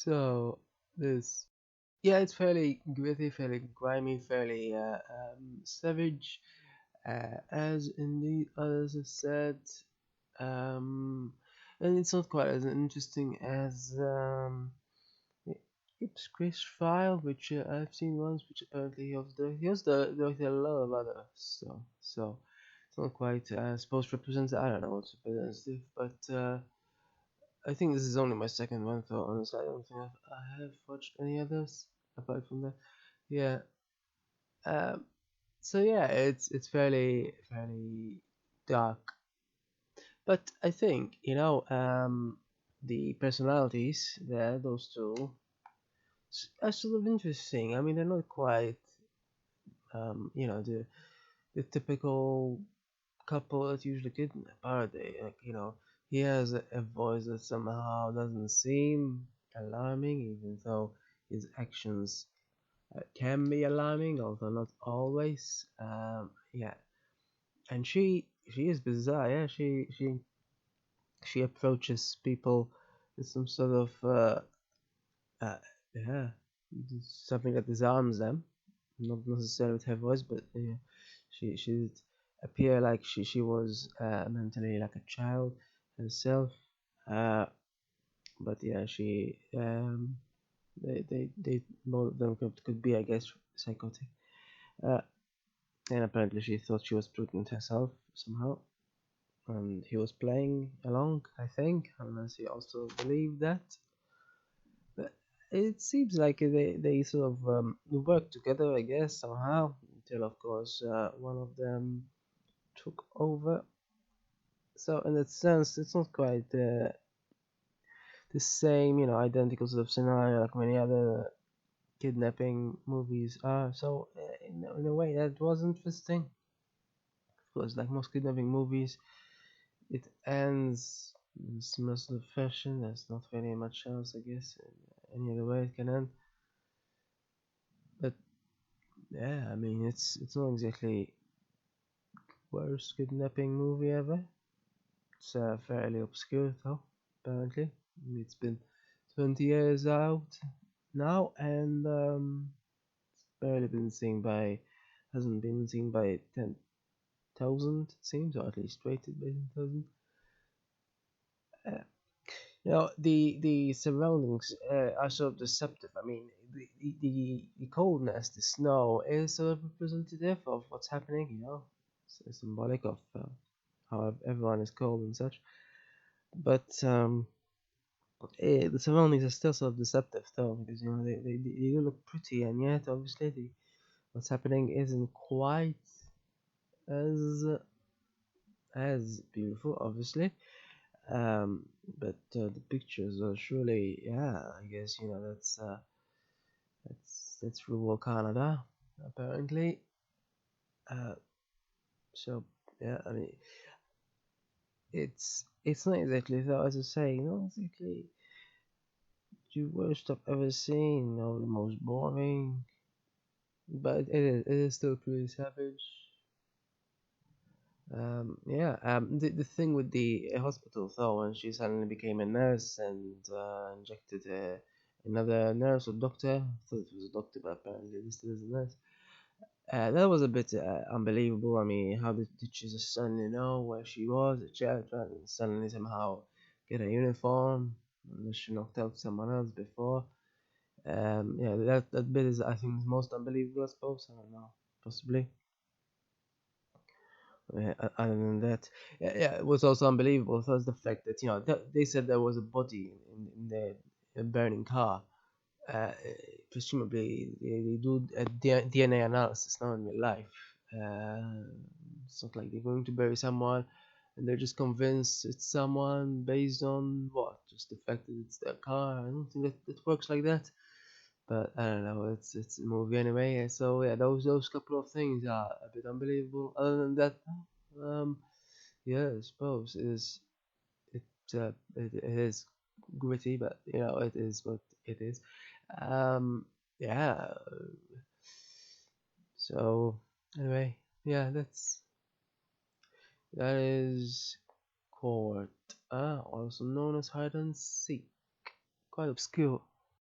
So this, yeah, it's fairly gritty, fairly grimy, fairly savage, as indeed others have said. Um, and it's not quite as interesting as It's Chris File, which I've seen once, which apparently he was directed a lot of other stuff. So it's not quite supposed to represent. I don't know what's representative, but I think this is only my second one. So honestly, I don't think I have watched any others apart from that. Yeah. Um. So yeah, it's fairly dark, but I think the personalities there, those two, are sort of interesting. I mean, they're not quite the typical couple that usually kidnap, are they? Like, he has a voice that somehow doesn't seem alarming, even though his actions can be alarming, although not always. Yeah, and she is bizarre. Yeah, she approaches people with some sort of uh yeah, something that disarms them, not necessarily with her voice, but she did appear like she was mentally like a child herself. Uh, but yeah, they both of them could be, I guess, psychotic. Uh, and apparently she thought she was pregnant herself somehow, and he was playing along, I think, unless he also believed that. But it seems like they sort of work together, I guess, somehow, until of course one of them took over. So in that sense, it's not quite the same, identical sort of scenario like many other kidnapping movies are. So in a way, that was interesting. Of course, like most kidnapping movies, it ends in similar sort of fashion. There's not really much else, I guess, any other way it can end. But yeah, I mean, it's not exactly worst kidnapping movie ever. It's fairly obscure though, apparently. It's been 20 years out now, and barely been seen by, hasn't been seen by 10,000, it seems, or at least rated by 10,000. Uh, the surroundings are sort of deceptive. I mean, the coldness, the snow is sort of representative of what's happening, it's symbolic of how everyone is cold and such. But the surroundings are still sort of deceptive though, because they do look pretty, and yet obviously what's happening isn't quite as beautiful, obviously. But the pictures are surely, yeah, I guess that's rural Canada, apparently. Uh, so yeah, I mean, it's not exactly though, as I say, not exactly the worst I've ever seen or the most boring, but it is still pretty savage. Yeah, the thing with the hospital though, when she suddenly became a nurse and injected another nurse or doctor, I thought it was a doctor, but apparently this is a nurse. That was a bit unbelievable. I mean, how did she just suddenly know where she was, etc., and suddenly somehow get a uniform, unless she knocked out someone else before? Yeah, that bit is, I think, the most unbelievable, I suppose. I don't know, possibly. Other than that, yeah, it was also unbelievable was the fact that they said there was a body in the burning car. Uh, Presumably they do a DNA analysis now in real life. It's not like they're going to bury someone and they're just convinced it's someone based on what? Just the fact that it's their car. I don't think that works like that. But I don't know. It's a movie anyway. So yeah, those couple of things are a bit unbelievable. Other than that, um, yeah, I suppose it is gritty, but it is what it is. Yeah. So anyway, yeah, that is Court, also known as hide and seek. Quite obscure.